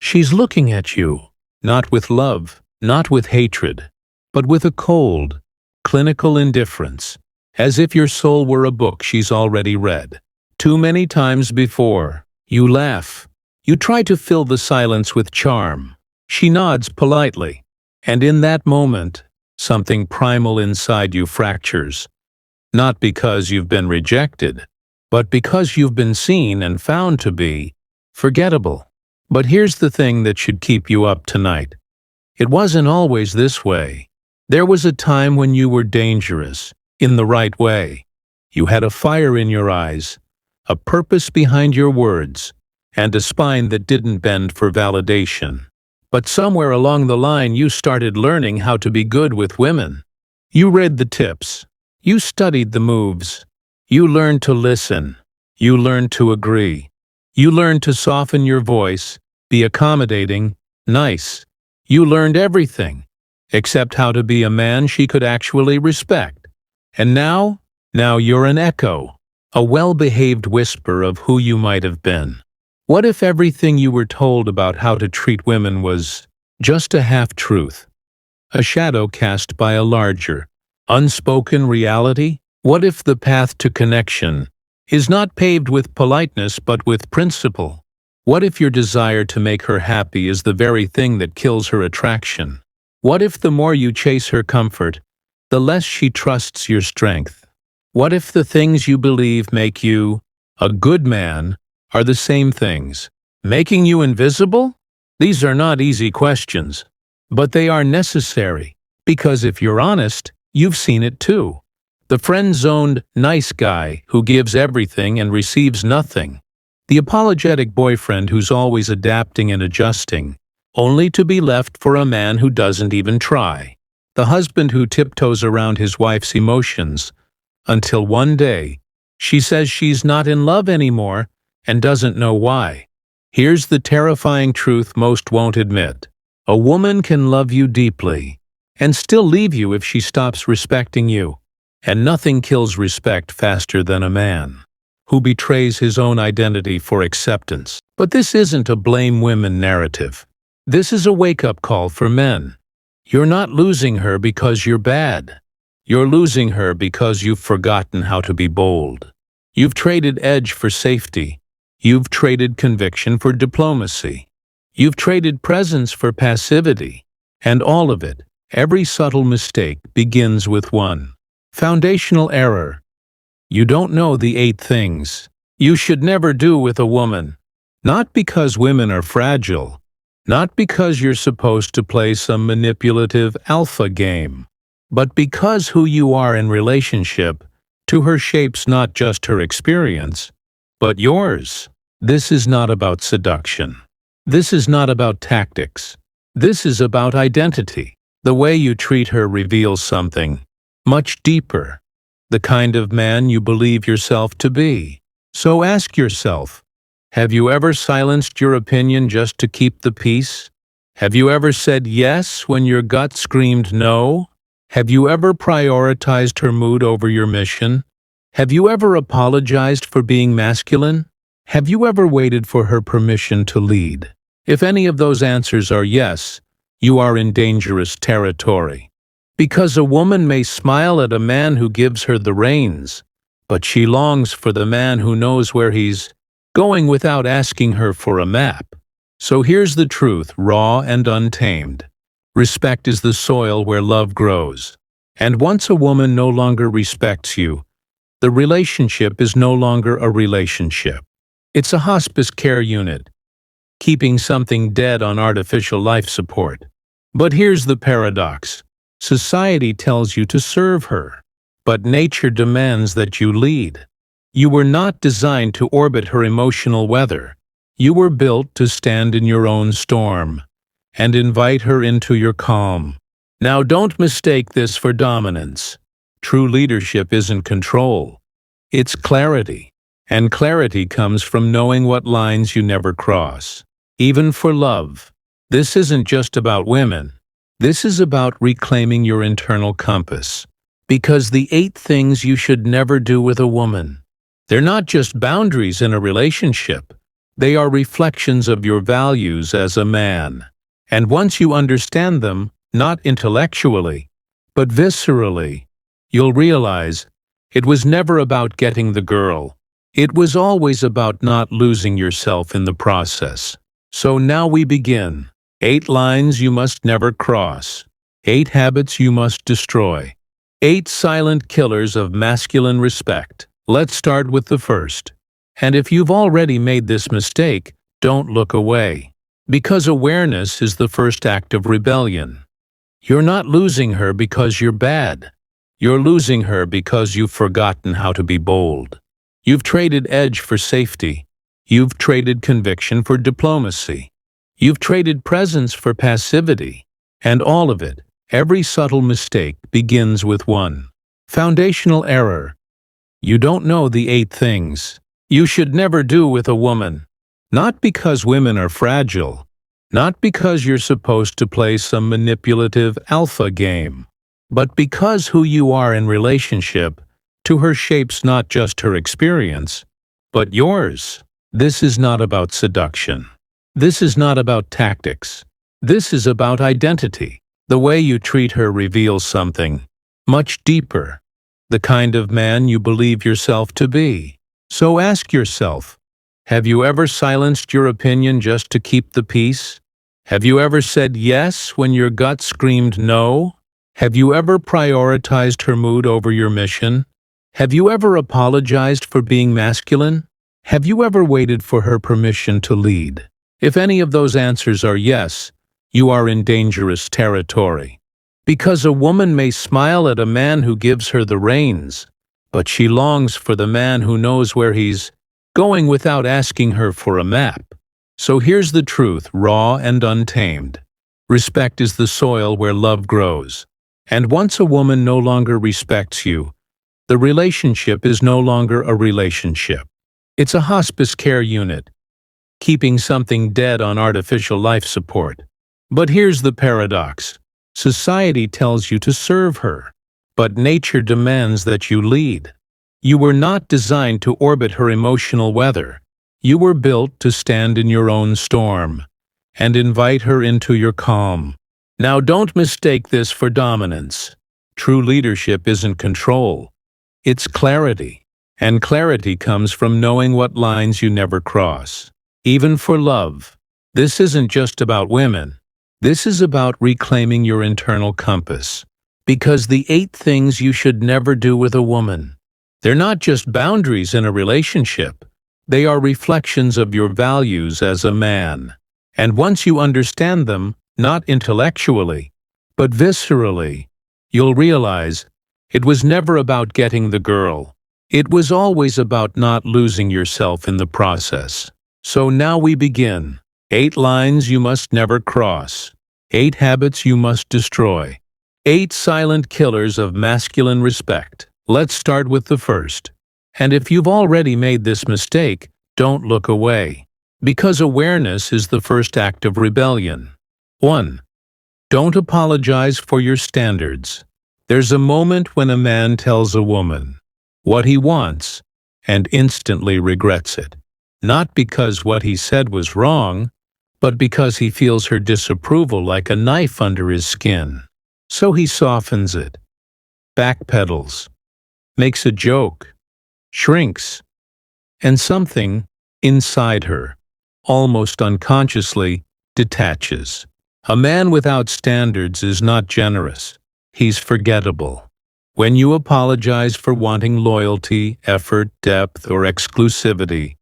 She's looking at you, not with love, not with hatred, but with a cold, clinical indifference, as if your soul were a book she's already read too many times before. You laugh. You try to fill the silence with charm. She nods politely, and in that moment, something primal inside you fractures. Not because you've been rejected, but because you've been seen and found to be forgettable. But here's the thing that should keep you up tonight. It wasn't always this way. There was a time when you were dangerous, in the right way. You had a fire in your eyes, a purpose behind your words, and a spine that didn't bend for validation. But somewhere along the line you started learning how to be good with women. You read the tips. You studied the moves. You learned to listen. You learned to agree. You learned to soften your voice, be accommodating, nice. You learned everything, except how to be a man she could actually respect. And now you're an echo, a well-behaved whisper of who you might have been. What if everything you were told about how to treat women was just a half-truth? A shadow cast by a larger, unspoken reality? What if the path to connection is not paved with politeness but with principle? What if your desire to make her happy is the very thing that kills her attraction? What if the more you chase her comfort, the less she trusts your strength? What if the things you believe make you a good man are the same things making you invisible? These are not easy questions, but they are necessary, because if you're honest, you've seen it too. The friend-zoned nice guy who gives everything and receives nothing. The apologetic boyfriend who's always adapting and adjusting, only to be left for a man who doesn't even try. The husband who tiptoes around his wife's emotions until one day she says she's not in love anymore and doesn't know why. Here's the terrifying truth most won't admit. A woman can love you deeply and still leave you if she stops respecting you. And nothing kills respect faster than a man who betrays his own identity for acceptance. But this isn't a blame women narrative. This is a wake-up call for men. You're not losing her because you're bad. You're losing her because you've forgotten how to be bold. You've traded edge for safety. You've traded conviction for diplomacy. You've traded presence for passivity. And all of it, every subtle mistake, begins with one foundational error. You don't know the 8 things you should never do with a woman. Not because women are fragile. Not because you're supposed to play some manipulative alpha game. But because who you are in relationship to her shapes not just her experience, but yours. This is not about seduction. This is not about tactics. This is about identity. The way you treat her reveals something much deeper, the kind of man you believe yourself to be. So ask yourself, have you ever silenced your opinion just to keep the peace? Have you ever said yes when your gut screamed no? Have you ever prioritized her mood over your mission? Have you ever apologized for being masculine? Have you ever waited for her permission to lead? If any of those answers are yes, you are in dangerous territory. Because a woman may smile at a man who gives her the reins, but she longs for the man who knows where he's going without asking her for a map. So here's the truth, raw and untamed. Respect is the soil where love grows. And once a woman no longer respects you, the relationship is no longer a relationship. It's a hospice care unit, keeping something dead on artificial life support. But here's the paradox. Society tells you to serve her, but nature demands that you lead. You were not designed to orbit her emotional weather. You were built to stand in your own storm and invite her into your calm. Now don't mistake this for dominance. True leadership isn't control. It's clarity. And clarity comes from knowing what lines you never cross. Even for love. This isn't just about women. This is about reclaiming your internal compass. Because the 8 things you should never do with a woman, they're not just boundaries in a relationship. They are reflections of your values as a man. And once you understand them, not intellectually, but viscerally, you'll realize it was never about getting the girl. It was always about not losing yourself in the process. So now we begin. 8 lines you must never cross. 8 habits you must destroy. 8 silent killers of masculine respect. Let's start with the first. And if you've already made this mistake, don't look away. Because awareness is the first act of rebellion. You're not losing her because you're bad. You're losing her because you've forgotten how to be bold. You've traded edge for safety. You've traded conviction for diplomacy. You've traded presence for passivity. And all of it, every subtle mistake, begins with one foundational error. You don't know the 8 things you should never do with a woman. Not because women are fragile. Not because you're supposed to play some manipulative alpha game. But because who you are in relationship to her shapes not just her experience, but yours. This is not about seduction. This is not about tactics. This is about identity. The way you treat her reveals something much deeper, the kind of man you believe yourself to be. So ask yourself, have you ever silenced your opinion just to keep the peace? Have you ever said yes when your gut screamed no? Have you ever prioritized her mood over your mission? Have you ever apologized for being masculine? Have you ever waited for her permission to lead? If any of those answers are yes, you are in dangerous territory. Because a woman may smile at a man who gives her the reins, but she longs for the man who knows where he's going without asking her for a map. So here's the truth, raw and untamed. Respect is the soil where love grows. And once a woman no longer respects you, the relationship is no longer a relationship. It's a hospice care unit, keeping something dead on artificial life support. But here's the paradox. Society tells you to serve her, but nature demands that you lead. You were not designed to orbit her emotional weather. You were built to stand in your own storm and invite her into your calm. Now don't mistake this for dominance. True leadership isn't control. It's clarity. And clarity comes from knowing what lines you never cross. Even for love. This isn't just about women. This is about reclaiming your internal compass. Because the 8 things you should never do with a woman, they're not just boundaries in a relationship. They are reflections of your values as a man. And once you understand them, not intellectually, but viscerally, you'll realize it was never about getting the girl. It was always about not losing yourself in the process. So now we begin. 8 lines you must never cross. 8 habits you must destroy. 8 silent killers of masculine respect. Let's start with the first. And if you've already made this mistake, don't look away. Because awareness is the first act of rebellion. 1. Don't apologize for your standards. There's a moment when a man tells a woman what he wants and instantly regrets it. Not because what he said was wrong, but because he feels her disapproval like a knife under his skin. So he softens it, backpedals, makes a joke, shrinks, and something inside her, almost unconsciously, detaches. A man without standards is not generous. He's forgettable. When you apologize for wanting loyalty, effort, depth, or exclusivity,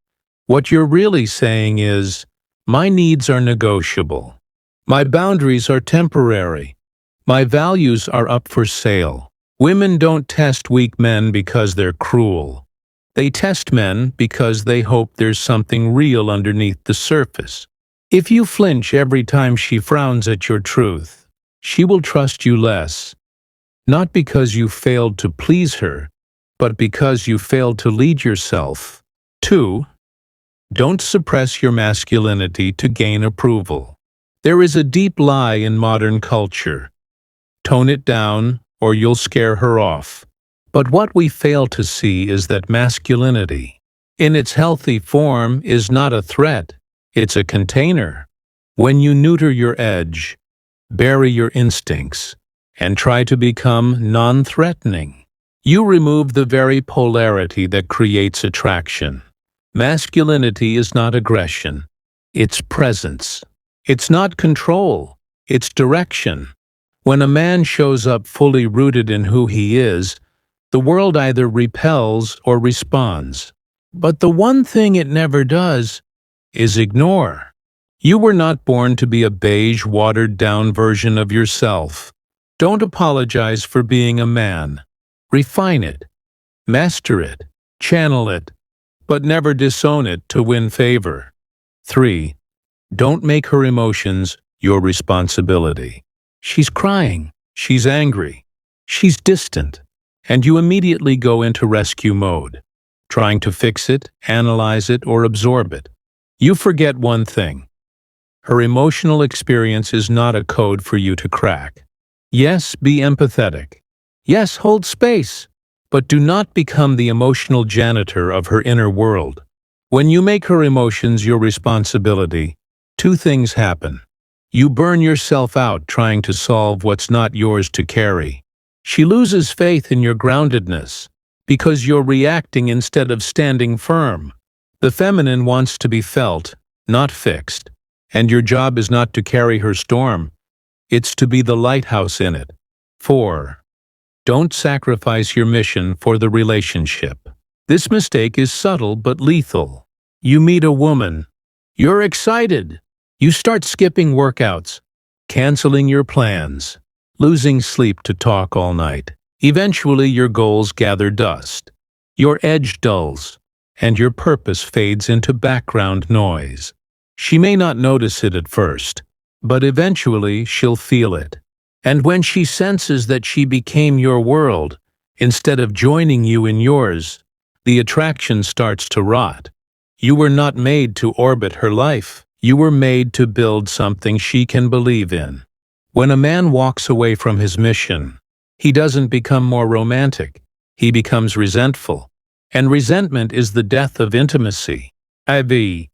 what you're really saying is, my needs are negotiable. My boundaries are temporary. My values are up for sale. Women don't test weak men because they're cruel. They test men because they hope there's something real underneath the surface. If you flinch every time she frowns at your truth, she will trust you less. Not because you failed to please her, but because you failed to lead yourself. 2. Don't suppress your masculinity to gain approval. There is a deep lie in modern culture. Tone it down, or you'll scare her off. But what we fail to see is that masculinity, in its healthy form, is not a threat, it's a container. When you neuter your edge, bury your instincts, and try to become non-threatening, you remove the very polarity that creates attraction. Masculinity is not aggression, it's presence. It's not control, it's direction. When a man shows up fully rooted in who he is, the world either repels or responds. But the one thing it never does is ignore. You were not born to be a beige, watered-down version of yourself. Don't apologize for being a man. Refine it, master it, channel it, but never disown it to win favor. 3. Don't make her emotions your responsibility. She's crying, she's angry, she's distant, and you immediately go into rescue mode, trying to fix it, analyze it, or absorb it. You forget one thing. Her emotional experience is not a code for you to crack. Yes, be empathetic. Yes, hold space, but do not become the emotional janitor of her inner world. When you make her emotions your responsibility, two things happen. You burn yourself out trying to solve what's not yours to carry. She loses faith in your groundedness because you're reacting instead of standing firm. The feminine wants to be felt, not fixed, and your job is not to carry her storm. It's to be the lighthouse in it. 4. Don't sacrifice your mission for the relationship. This mistake is subtle but lethal. You meet a woman. You're excited. You start skipping workouts, canceling your plans, losing sleep to talk all night. Eventually, your goals gather dust. Your edge dulls, and your purpose fades into background noise. She may not notice it at first, but eventually she'll feel it. And when she senses that she became your world, instead of joining you in yours, the attraction starts to rot. You were not made to orbit her life. You were made to build something she can believe in. When a man walks away from his mission, he doesn't become more romantic. He becomes resentful. And resentment is the death of intimacy. IV.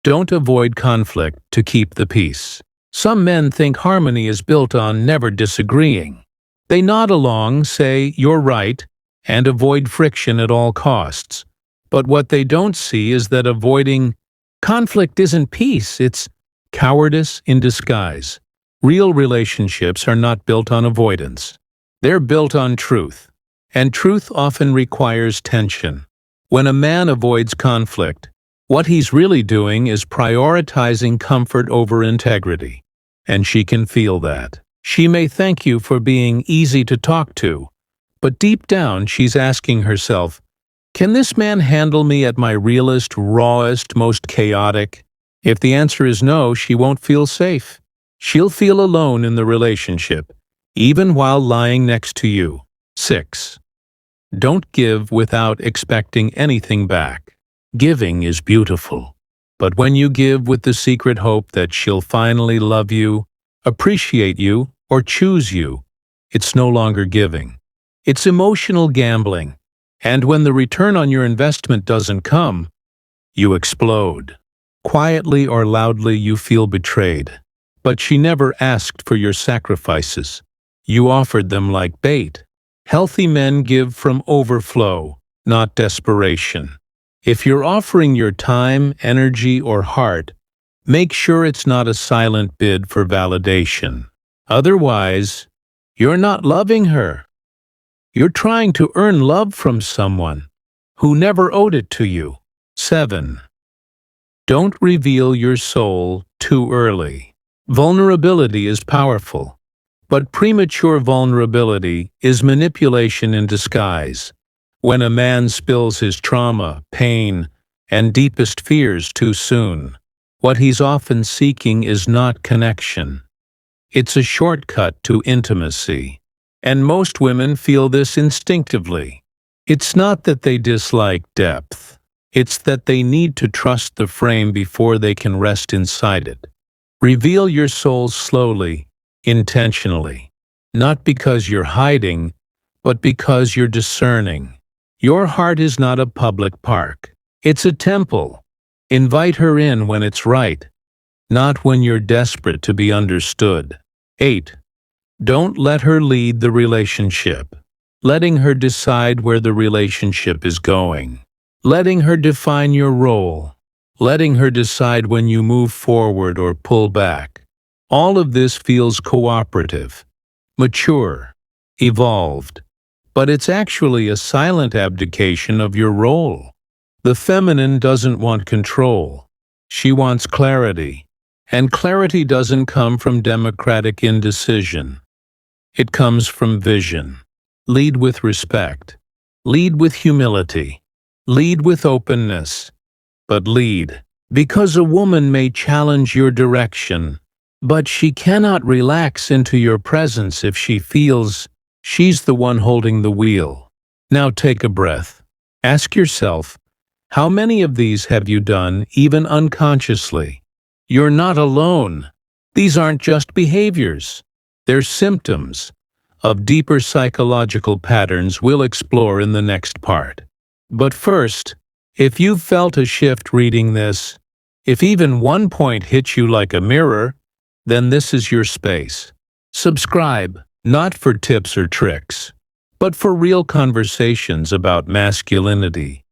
Don't avoid conflict to keep the peace. Some men think harmony is built on never disagreeing. They nod along, say, "You're right," and avoid friction at all costs. But what they don't see is that avoiding conflict isn't peace, it's cowardice in disguise. Real relationships are not built on avoidance. They're built on truth, and truth often requires tension. When a man avoids conflict, what he's really doing is prioritizing comfort over integrity, and she can feel that. She may thank you for being easy to talk to, but deep down she's asking herself, can this man handle me at my realest, rawest, most chaotic? If the answer is no, she won't feel safe. She'll feel alone in the relationship, even while lying next to you. 6. Don't give without expecting anything back. Giving is beautiful, but when you give with the secret hope that she'll finally love you, appreciate you, or choose you, it's no longer giving. It's emotional gambling. And when the return on your investment doesn't come, you explode. Quietly or loudly, you feel betrayed. But she never asked for your sacrifices. You offered them like bait. Healthy men give from overflow, not desperation. If you're offering your time, energy, or heart, make sure it's not a silent bid for validation. Otherwise, you're not loving her. You're trying to earn love from someone who never owed it to you. 7. Don't reveal your soul too early. Vulnerability is powerful, but premature vulnerability is manipulation in disguise. When a man spills his trauma, pain, and deepest fears too soon, what he's often seeking is not connection. It's a shortcut to intimacy. And most women feel this instinctively. It's not that they dislike depth. It's that they need to trust the frame before they can rest inside it. Reveal your soul slowly, intentionally. Not because you're hiding, but because you're discerning. Your heart is not a public park. It's a temple. Invite her in when it's right, not when you're desperate to be understood. 8. Don't let her lead the relationship. Letting her decide where the relationship is going. Letting her define your role. Letting her decide when you move forward or pull back. All of this feels cooperative, mature, evolved, but it's actually a silent abdication of your role. The feminine doesn't want control. She wants clarity. And clarity doesn't come from democratic indecision. It comes from vision. Lead with respect. Lead with humility. Lead with openness. But lead, because a woman may challenge your direction, but she cannot relax into your presence if she feels she's the one holding the wheel. Now take a breath. Ask yourself, how many of these have you done, even unconsciously? You're not alone. These aren't just behaviors. They're symptoms of deeper psychological patterns we'll explore in the next part. But first, if you've felt a shift reading this, if even one point hits you like a mirror, then this is your space. Subscribe, not for tips or tricks, but for real conversations about masculinity,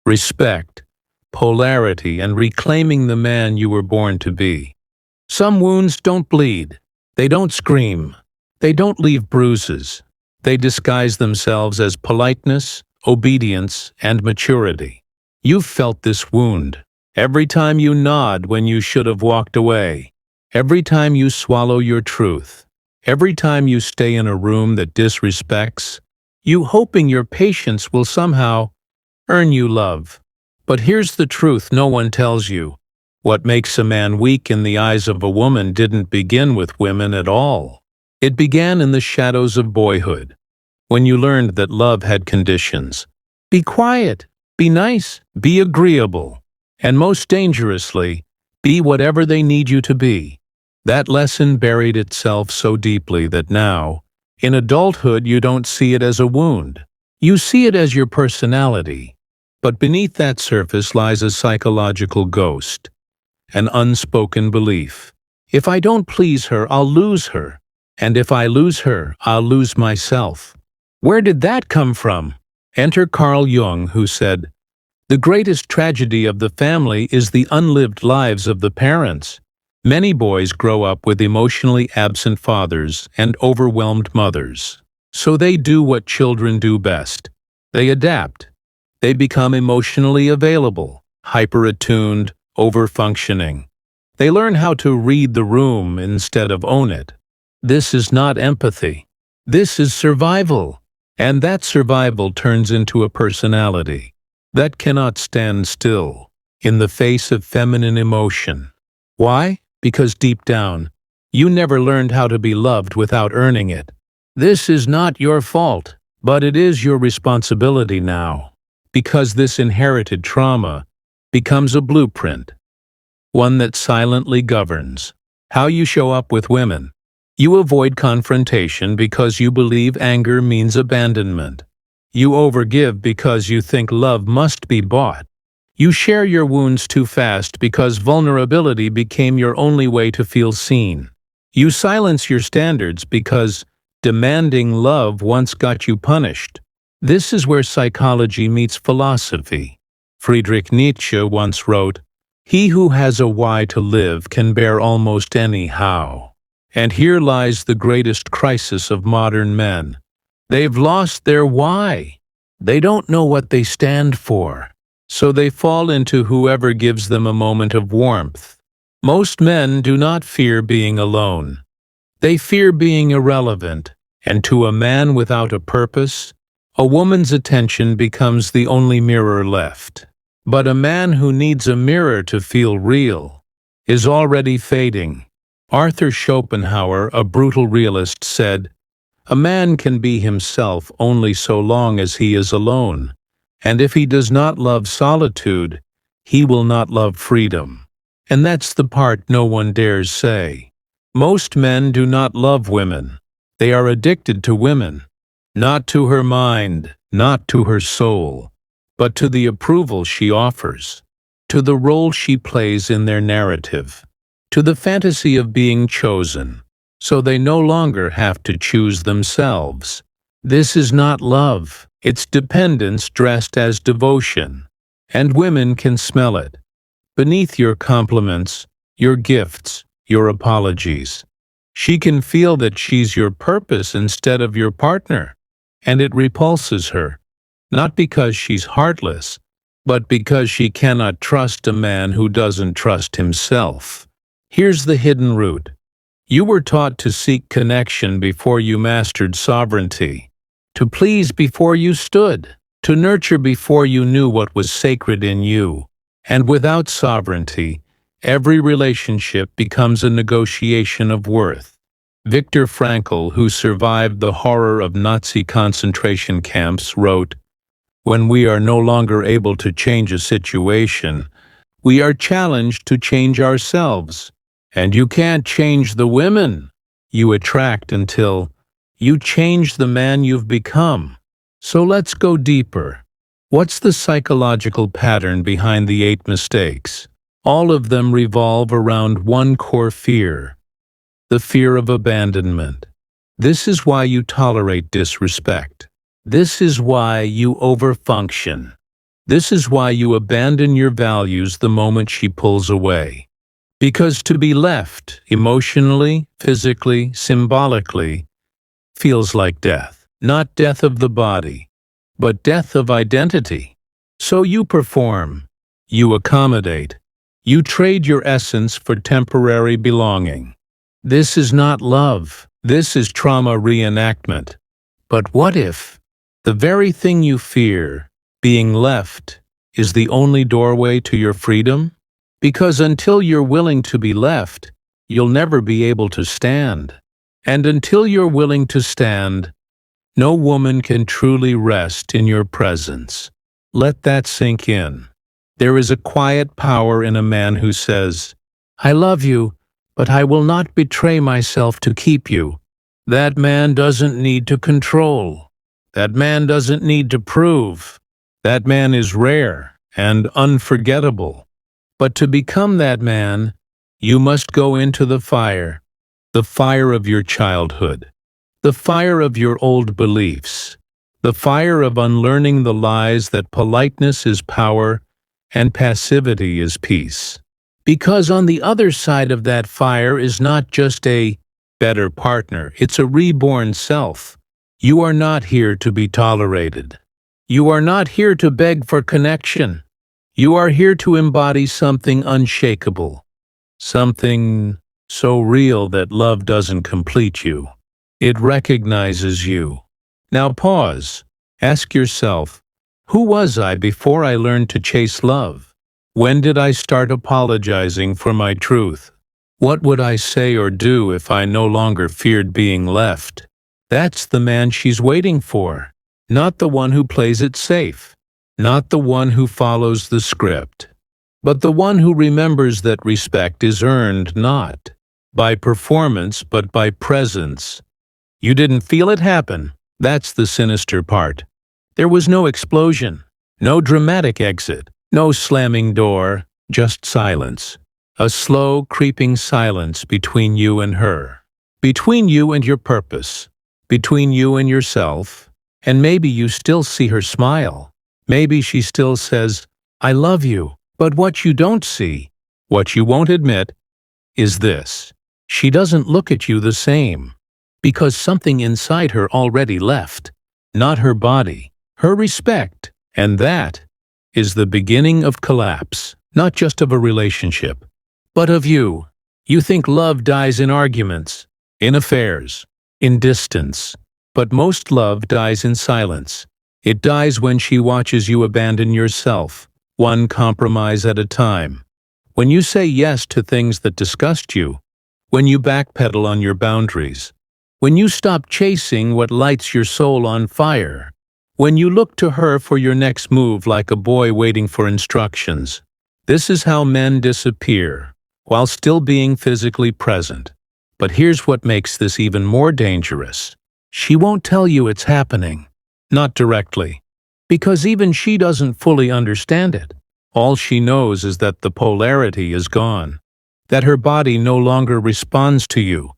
respect, polarity, and reclaiming the man you were born to be. Some wounds don't bleed. They don't scream. They don't leave bruises. They disguise themselves as politeness, obedience, and maturity. You've felt this wound. Every time you nod when you should have walked away. Every time you swallow your truth. Every time you stay in a room that disrespects you, hoping your patience will somehow earn you love. But here's the truth no one tells you. What makes a man weak in the eyes of a woman didn't begin with women at all. It began in the shadows of boyhood, when you learned that love had conditions. Be quiet, be nice, be agreeable, and most dangerously, be whatever they need you to be. That lesson buried itself so deeply that now, in adulthood, you don't see it as a wound. You see it as your personality. But beneath that surface lies a psychological ghost, an unspoken belief. If I don't please her, I'll lose her. And if I lose her, I'll lose myself. Where did that come from? Enter Carl Jung, who said, "The greatest tragedy of the family is the unlived lives of the parents." Many boys grow up with emotionally absent fathers and overwhelmed mothers. So they do what children do best. They adapt. They become emotionally available, hyper-attuned, over-functioning. They learn how to read the room instead of own it. This is not empathy. This is survival. And that survival turns into a personality that cannot stand still in the face of feminine emotion. Why? Because deep down, you never learned how to be loved without earning it. This is not your fault, but it is your responsibility now. Because this inherited trauma becomes a blueprint, one that silently governs how you show up with women. You avoid confrontation because you believe anger means abandonment. You overgive because you think love must be bought. You share your wounds too fast because vulnerability became your only way to feel seen. You silence your standards because demanding love once got you punished. This is where psychology meets philosophy. Friedrich Nietzsche once wrote, "He who has a why to live can bear almost any how." And here lies the greatest crisis of modern men. They've lost their why. They don't know what they stand for. So they fall into whoever gives them a moment of warmth. Most men do not fear being alone. They fear being irrelevant, and to a man without a purpose, a woman's attention becomes the only mirror left. But a man who needs a mirror to feel real is already fading. Arthur Schopenhauer, a brutal realist, said, "A man can be himself only so long as he is alone, and if he does not love solitude, he will not love freedom." And that's the part no one dares say. Most men do not love women. They are addicted to women. Not to her mind, not to her soul, but to the approval she offers, to the role she plays in their narrative, to the fantasy of being chosen, so they no longer have to choose themselves. This is not love, it's dependence dressed as devotion, and women can smell it. Beneath your compliments, your gifts, your apologies. She can feel that she's your purpose instead of your partner, and it repulses her, not because she's heartless, but because she cannot trust a man who doesn't trust himself. Here's the hidden root. You were taught to seek connection before you mastered sovereignty, to please before you stood, to nurture before you knew what was sacred in you. And without sovereignty, every relationship becomes a negotiation of worth. Viktor Frankl, who survived the horror of Nazi concentration camps, wrote, "When we are no longer able to change a situation, we are challenged to change ourselves. And you can't change the women you attract until you change the man you've become." So let's go deeper. What's the psychological pattern behind the 8 mistakes? All of them revolve around one core fear: the fear of abandonment. This is why you tolerate disrespect. This is why you overfunction. This is why you abandon your values the moment she pulls away. Because to be left, emotionally, physically, symbolically, feels like death. Not death of the body, but death of identity. So you perform, you accommodate, you trade your essence for temporary belonging. This is not love, this is trauma reenactment. But what if the very thing you fear, being left, is the only doorway to your freedom? Because until you're willing to be left, you'll never be able to stand. And until you're willing to stand, no woman can truly rest in your presence. Let that sink in. There is a quiet power in a man who says, "I love you, but I will not betray myself to keep you." That man doesn't need to control. That man doesn't need to prove. That man is rare and unforgettable. But to become that man, you must go into the fire of your childhood, the fire of your old beliefs, the fire of unlearning the lies that politeness is power and passivity is peace. Because on the other side of that fire is not just a better partner, it's a reborn self. You are not here to be tolerated. You are not here to beg for connection. You are here to embody something unshakable, something so real that love doesn't complete you. It recognizes you. Now pause. Ask yourself, who was I before I learned to chase love? When did I start apologizing for my truth? What would I say or do if I no longer feared being left? That's the man she's waiting for, not the one who plays it safe, not the one who follows the script, but the one who remembers that respect is earned not by performance but by presence. You didn't feel it happen. That's the sinister part. There was no explosion, no dramatic exit, no slamming door, just silence. A slow, creeping silence between you and her, between you and your purpose, between you and yourself. And maybe you still see her smile. Maybe she still says, "I love you." But what you don't see, what you won't admit, is this. She doesn't look at you the same, because something inside her already left. Not her body, her respect. And that is the beginning of collapse, not just of a relationship, but of you. You think love dies in arguments, in affairs, in distance. But most love dies in silence. It dies when she watches you abandon yourself, one compromise at a time. When you say yes to things that disgust you, when you backpedal on your boundaries, when you stop chasing what lights your soul on fire, when you look to her for your next move like a boy waiting for instructions. This is how men disappear, while still being physically present. But here's what makes this even more dangerous. She won't tell you it's happening. Not directly. because even she doesn't fully understand it. All she knows is that the polarity is gone, that her body no longer responds to you,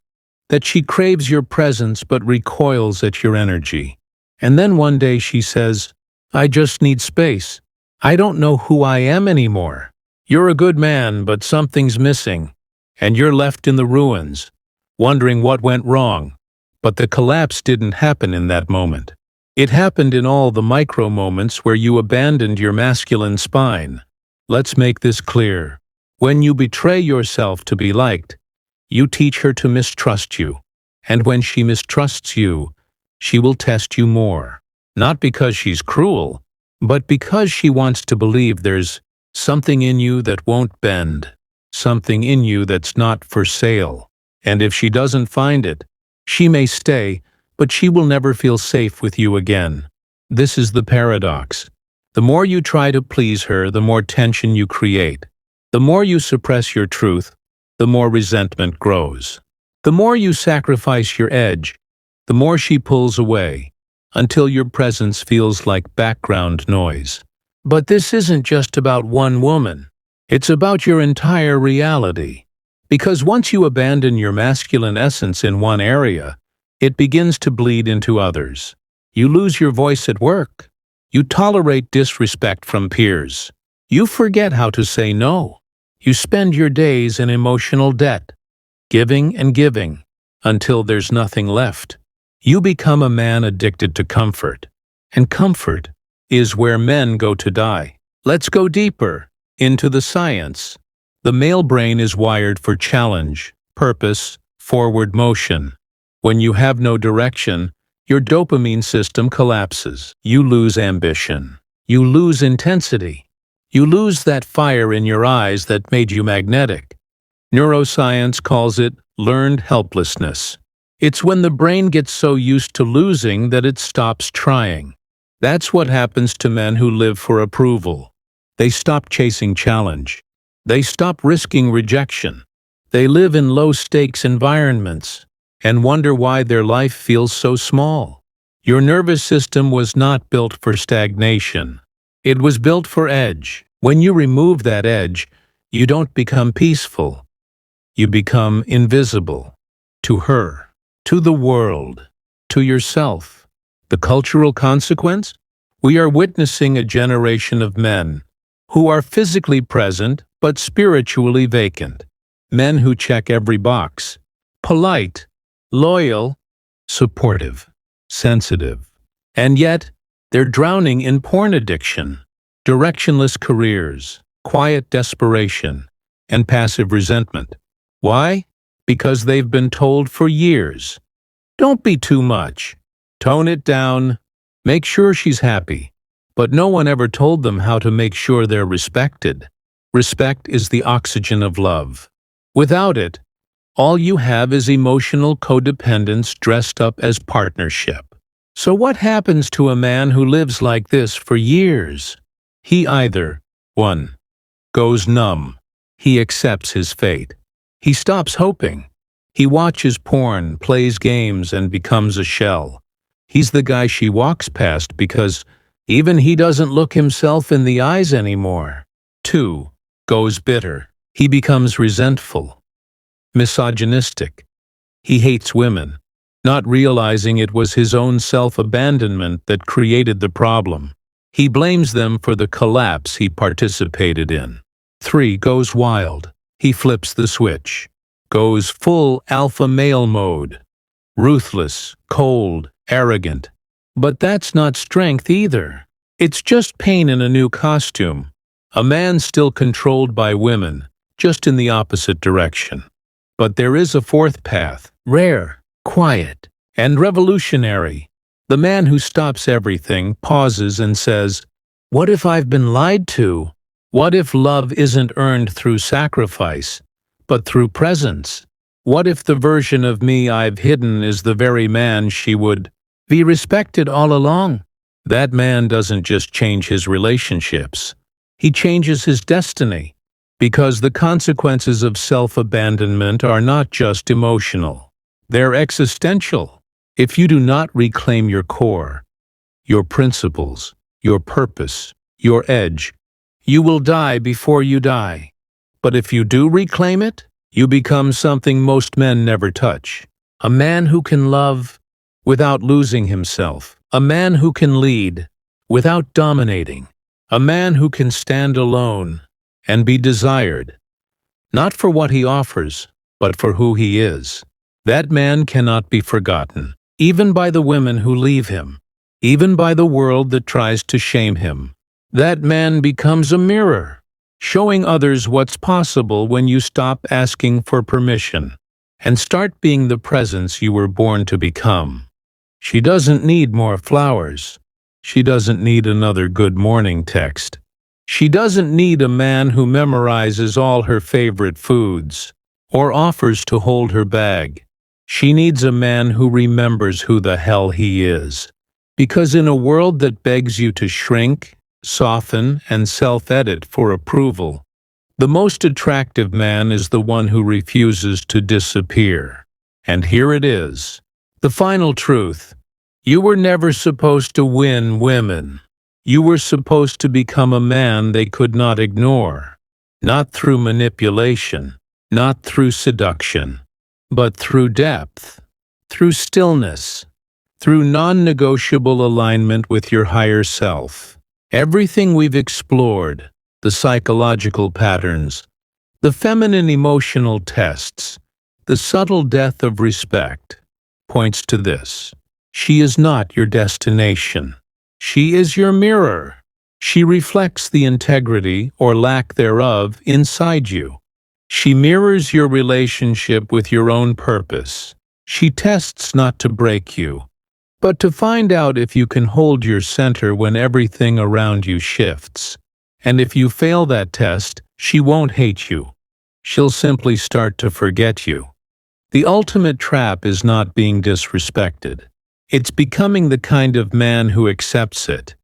that she craves your presence but recoils at your energy. And then one day she says, "I just need space. I don't know who I am anymore. You're a good man, but something's missing." And you're left in the ruins, wondering what went wrong. But the collapse didn't happen in that moment. It happened in all the micro moments where you abandoned your masculine spine. Let's make this clear. When you betray yourself to be liked, you teach her to mistrust you. And when she mistrusts you, she will test you more. Not because she's cruel, but because she wants to believe there's something in you that won't bend, something in you that's not for sale. And if she doesn't find it, she may stay, but she will never feel safe with you again. This is the paradox. The more you try to please her, the more tension you create. The more you suppress your truth, the more resentment grows. The more you sacrifice your edge, the more she pulls away, until your presence feels like background noise. But this isn't just about one woman. It's about your entire reality. Because once you abandon your masculine essence in one area, it begins to bleed into others. You lose your voice at work. You tolerate disrespect from peers. You forget how to say no. You spend your days in emotional debt, giving and giving, until there's nothing left. You become a man addicted to comfort. And comfort is where men go to die. Let's go deeper into the science. The male brain is wired for challenge, purpose, forward motion. When you have no direction, your dopamine system collapses. You lose ambition. You lose intensity. You lose that fire in your eyes that made you magnetic. Neuroscience calls it learned helplessness. It's when the brain gets so used to losing that it stops trying. That's what happens to men who live for approval. They stop chasing challenge. They stop risking rejection. They live in low-stakes environments and wonder why their life feels so small. Your nervous system was not built for stagnation. It was built for edge. When you remove that edge, you don't become peaceful. You become invisible. To her, to the world, to yourself. The cultural consequence? We are witnessing a generation of men who are physically present but spiritually vacant. Men who check every box. Polite, loyal, supportive, sensitive. And yet, they're drowning in porn addiction, directionless careers, quiet desperation, and passive resentment. Why? Because they've been told for years, don't be too much. Tone it down. Make sure she's happy. But no one ever told them how to make sure they're respected. Respect is the oxygen of love. Without it, all you have is emotional codependence dressed up as partnership. So what happens to a man who lives like this for years? He either 1. Goes numb. He accepts his fate. He stops hoping. He watches porn, plays games, and becomes a shell. He's the guy she walks past because even he doesn't look himself in the eyes anymore. 2. Goes bitter. He becomes resentful, misogynistic. He hates women, not realizing it was his own self-abandonment that created the problem. He blames them for the collapse he participated in. 3. Goes wild. He flips the switch. Goes full alpha male mode. Ruthless, cold, arrogant. But that's not strength either. It's just pain in a new costume. A man still controlled by women, just in the opposite direction. But there is a fourth path, rare, quiet, and revolutionary. The man who stops everything, pauses and says, what if I've been lied to? What if love isn't earned through sacrifice, but through presence? What if the version of me I've hidden is the very man she would be respected all along? That man doesn't just change his relationships. He changes his destiny, because the consequences of self-abandonment are not just emotional. They're existential. If you do not reclaim your core, your principles, your purpose, your edge. You will die before you die. But if you do reclaim it, you become something most men never touch. A man who can love without losing himself. A man who can lead without dominating. A man who can stand alone and be desired, not for what he offers, but for who he is. That man cannot be forgotten, even by the women who leave him, even by the world that tries to shame him. That man becomes a mirror, showing others what's possible when you stop asking for permission and start being the presence you were born to become. She doesn't need more flowers. She doesn't need another good morning text. She doesn't need a man who memorizes all her favorite foods or offers to hold her bag. She needs a man who remembers who the hell he is. Because in a world that begs you to shrink, soften, and self-edit for approval, the most attractive man is the one who refuses to disappear. And here it is, the final truth. You were never supposed to win women. You were supposed to become a man they could not ignore. Not through manipulation, not through seduction, but through depth, through stillness, through non-negotiable alignment with your higher self. Everything we've explored, the psychological patterns, the feminine emotional tests, the subtle death of respect, points to this. She is not your destination. She is your mirror. She reflects the integrity or lack thereof inside you. She mirrors your relationship with your own purpose. She tests not to break you, but to find out if you can hold your center when everything around you shifts. And if you fail that test, she won't hate you. She'll simply start to forget you. The ultimate trap is not being disrespected. It's becoming the kind of man who accepts it.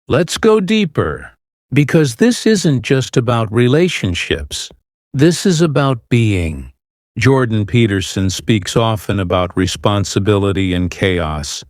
Let's go deeper, because this isn't just about relationships. This is about being. Jordan Peterson speaks often about responsibility and chaos,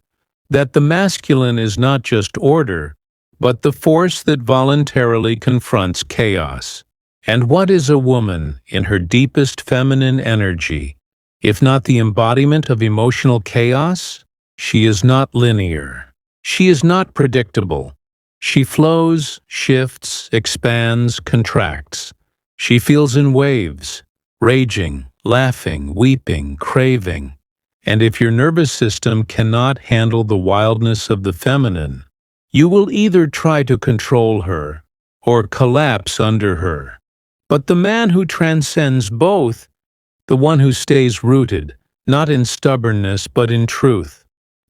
that the masculine is not just order, but the force that voluntarily confronts chaos. And what is a woman in her deepest feminine energy, if not the embodiment of emotional chaos? She is not linear. She is not predictable. She flows, shifts, expands, contracts. She feels in waves, raging, laughing, weeping, craving. And if your nervous system cannot handle the wildness of the feminine, you will either try to control her or collapse under her. But the man who transcends both, the one who stays rooted, not in stubbornness but in truth,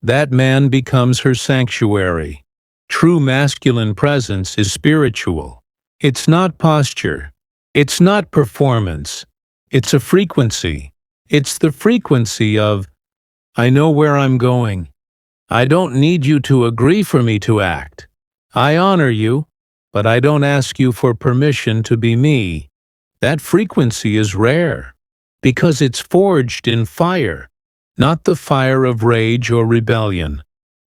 that man becomes her sanctuary. True masculine presence is spiritual. It's not posture. It's not performance. It's a frequency. It's the frequency of, I know where I'm going. I don't need you to agree for me to act. I honor you, but I don't ask you for permission to be me. That frequency is rare, because it's forged in fire. Not the fire of rage or rebellion,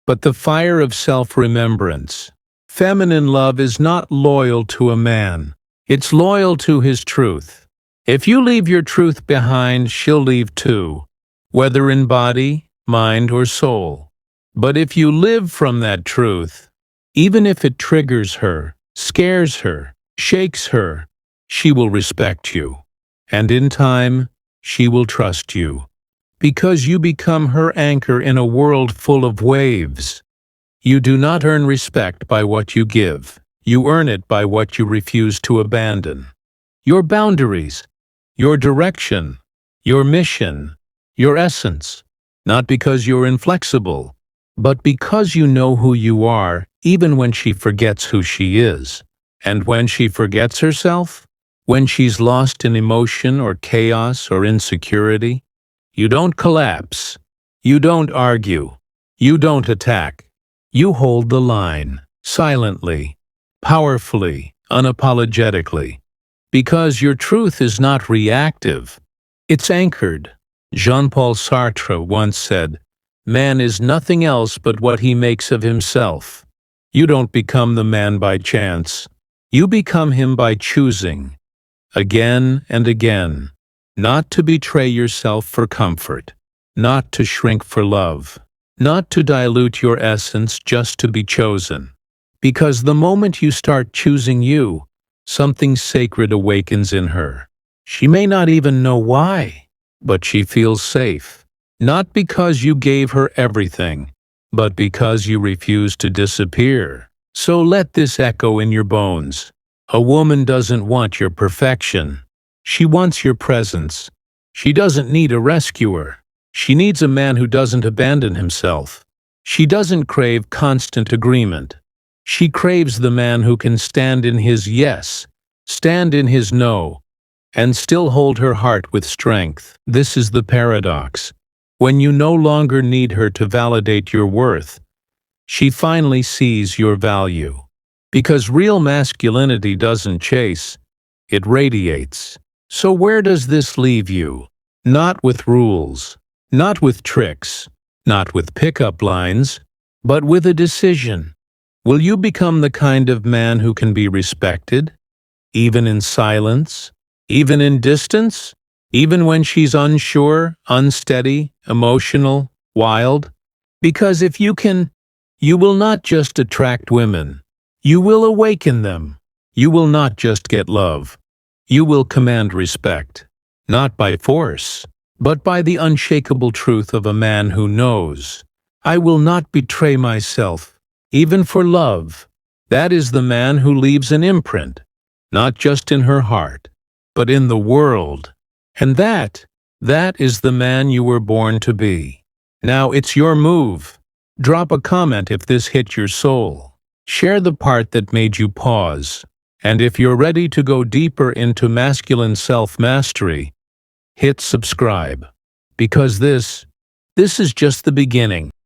but the fire of self-remembrance. Feminine love is not loyal to a man. It's loyal to his truth. If you leave your truth behind, she'll leave too, whether in body, mind, or soul. But if you live from that truth, even if it triggers her, scares her, shakes her, she will respect you. And in time, she will trust you. Because you become her anchor in a world full of waves. You do not earn respect by what you give. You earn it by what you refuse to abandon. Your boundaries, your direction, your mission, your essence. Not because you're inflexible, but because you know who you are, even when she forgets who she is. And when she forgets herself, when she's lost in emotion or chaos or insecurity, you don't collapse. You don't argue. You don't attack. You hold the line, silently, powerfully, unapologetically. Because your truth is not reactive. It's anchored. Jean-Paul Sartre once said, "Man is nothing else but what he makes of himself." You don't become the man by chance. You become him by choosing, again and again, not to betray yourself for comfort, not to shrink for love, not to dilute your essence just to be chosen. Because the moment you start choosing you, something sacred awakens in her. She may not even know why, but she feels safe. Not because you gave her everything, but because you refused to disappear. So let this echo in your bones. A woman doesn't want your perfection. She wants your presence. She doesn't need a rescuer. She needs a man who doesn't abandon himself. She doesn't crave constant agreement. She craves the man who can stand in his yes, stand in his no, and still hold her heart with strength. This is the paradox. When you no longer need her to validate your worth, she finally sees your value. Because real masculinity doesn't chase, it radiates. So where does this leave you? Not with rules, not with tricks, not with pickup lines, but with a decision. Will you become the kind of man who can be respected, even in silence, even in distance, even when she's unsure, unsteady, emotional, wild? Because if you can, you will not just attract women, you will awaken them. You will not just get love, you will command respect, not by force, but by the unshakable truth of a man who knows, I will not betray myself, even for love. That is the man who leaves an imprint, not just in her heart, but in the world. And that is the man you were born to be. Now it's your move. Drop a comment if this hit your soul. Share the part that made you pause. And if you're ready to go deeper into masculine self-mastery, hit subscribe. Because this is just the beginning.